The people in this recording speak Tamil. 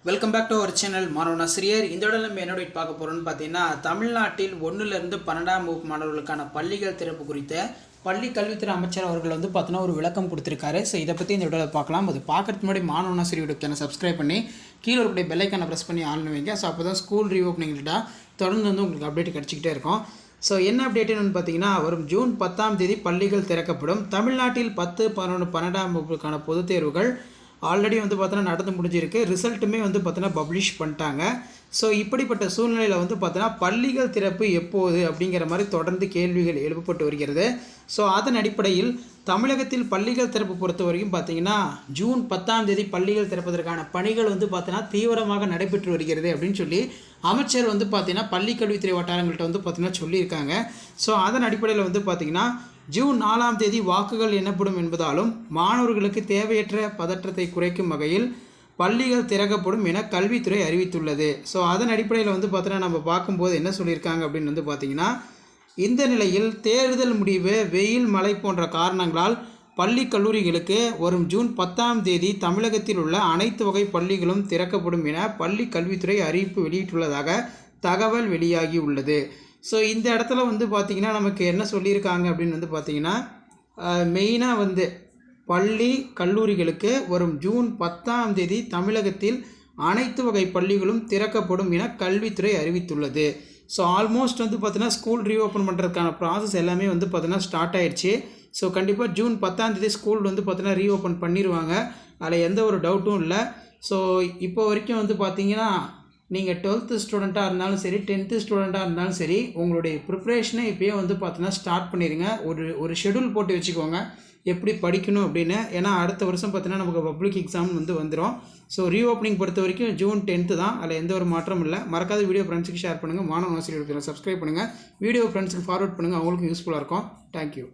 Welcome back to our channel மாணவன் ஆசிரியர். இந்த இடம் நம்ம என்னோட பார்க்க போகிறோம்னு பார்த்தீங்கன்னா, தமிழ்நாட்டில் 1லிருந்து 12ஆம் வகுப்பு மாணவர்களுக்கான பள்ளிகள் திறப்பு குறித்த பள்ளி கல்வித்துறை அமைச்சர் அவர்கள் வந்து பார்த்தீங்கன்னா ஒரு விளக்கம் கொடுத்துருக்காரு. ஸோ இதை பற்றி இந்த வீடியோவில் பார்க்கலாம். அது பார்க்கறதுக்கு முன்னாடி மாணவன் ஆசிரியர் யூடியூப் சேனல் சப்ஸ்கிரைப் பண்ணி கீழே இருக்கக்கூடிய பெல்லைக்கான ப்ரெஸ் பண்ணி ஆன் வைங்க. ஸோ அப்போ தான் ஸ்கூல் ரீஓப்பனிங்கிட்ட தொடர்ந்து வந்து உங்களுக்கு அப்டேட் கிடச்சிக்கிட்டே இருக்கும். ஸோ என்ன அப்டேட்டுன்னு பார்த்தீங்கன்னா, வரும் ஜூன் 10ஆம் தேதி பள்ளிகள் திறக்கப்படும். தமிழ்நாட்டில் 10, 11, 12ஆம் வகுப்புக்கான பொதுத் தேர்வுகள் ஆல்ரெடி வந்து பார்த்தோன்னா நடந்து முடிஞ்சிருக்கு. ரிசல்ட்டுமே வந்து பார்த்தோன்னா பப்ளிஷ் பண்ணிட்டாங்க. ஸோ இப்படிப்பட்ட சூழ்நிலையில் வந்து பார்த்தோன்னா பள்ளிகள் திறப்பு எப்போது அப்படிங்கிற மாதிரி தொடர்ந்து கேள்விகள் எழுப்பப்பட்டு வருகிறது. ஸோ அதன் அடிப்படையில் தமிழகத்தில் பள்ளிகள் திறப்பு பொறுத்த வரைக்கும் பார்த்தீங்கன்னா ஜூன் 10ஆம் தேதி பள்ளிகள் திறப்பதற்கான பணிகள் வந்து பார்த்தோன்னா தீவிரமாக நடைபெற்று வருகிறது அப்படின்னு சொல்லி அமைச்சர் வந்து பார்த்தீங்கன்னா பள்ளிக்கல்வித்துறை வட்டாரங்கள்கிட்ட வந்து பார்த்தீங்கன்னா சொல்லியிருக்காங்க. ஸோ அதன் அடிப்படையில் வந்து பார்த்தீங்கன்னா ஜூன் 4ஆம் தேதி வாக்குகள் எண்ணப்படும் என்பதாலும் மாணவர்களுக்கு தேவையற்ற பதற்றத்தை குறைக்கும் வகையில் பள்ளிகள் திறக்கப்படும் என கல்வித்துறை அறிவித்துள்ளது. ஸோ அதன் அடிப்படையில் வந்து பார்த்தீங்கன்னா நம்ம பார்க்கும்போது என்ன சொல்லியிருக்காங்க அப்படின்னு வந்து பார்த்திங்கன்னா, இந்த நிலையில் தேர்தல் முடிவு, வெயில், மழை போன்ற காரணங்களால் பள்ளி கல்லூரிகளுக்கு வரும் ஜூன் 10ஆம் தேதி தமிழகத்தில் உள்ள அனைத்து வகை பள்ளிகளும் திறக்கப்படும் என பள்ளி கல்வித்துறை அறிவிப்பு வெளியிட்டுள்ளதாக தகவல் வெளியாகி உள்ளது. ஸோ இந்த இடத்துல வந்து பார்த்திங்கன்னா நமக்கு என்ன சொல்லியிருக்காங்க அப்படின்னு வந்து பார்த்திங்கன்னா, மெயினாக வந்து பள்ளி கல்லூரிகளுக்கு வரும் ஜூன் 10ஆம் தேதி தமிழகத்தில் அனைத்து வகை பள்ளிகளும் திறக்கப்படும் என கல்வித்துறை அறிவித்துள்ளது. ஸோ ஆல்மோஸ்ட் வந்து பார்த்தீங்கன்னா ஸ்கூல் ரீஓப்பன் பண்ணுறதுக்கான ப்ராசஸ் எல்லாமே வந்து பார்த்தீங்கன்னா ஸ்டார்ட் ஆயிடுச்சு. ஸோ கண்டிப்பாக ஜூன் 10ஆம் தேதி ஸ்கூல் வந்து பார்த்தீங்கன்னா ரீஓப்பன் பண்ணிடுவாங்க. அதில் எந்த ஒரு டவுட்டும் இல்லை. ஸோ இப்போ வரைக்கும் வந்து பார்த்தீங்கன்னா நீங்கள் 12th ஸ்டூடெண்ட்டாக இருந்தாலும் சரி, 10th ஸ்டூடெண்ட்டாக இருந்தாலும் சரி, உங்களுடைய ப்ரிப்ரேஷனை இப்போயே வந்து பார்த்தீங்கன்னா ஸ்டார்ட் பண்ணிடுங்க. ஒரு ஷெடியூல் போட்டு வச்சுக்கோங்க எப்படி படிக்கணும் அப்படின்னு. ஏன்னா அடுத்த வருஷம் பார்த்தீங்கன்னா நமக்கு பப்ளிக் எக்ஸாம் வந்து வந்துடும். ஸோ ரீஓப்பனிங் பொறுத்த வரைக்கும் ஜூன் 10th தான். அதில் எந்த ஒரு மாற்றமும் இல்லை. மறக்காத வீடியோ ஃப்ரெண்ட்ஸுக்கு ஷேர் பண்ணுங்கள். மாணவன் ஆசிரியர் சப்ஸ்கிரைப் பண்ணுங்கள். வீடியோ ஃப்ரெண்ட்ஸுக்கு ஃபார்வர்ட் பண்ணுங்கள். அவங்களுக்கும் யூஸ்ஃபுல்லாக இருக்கும். தேங்க்யூ.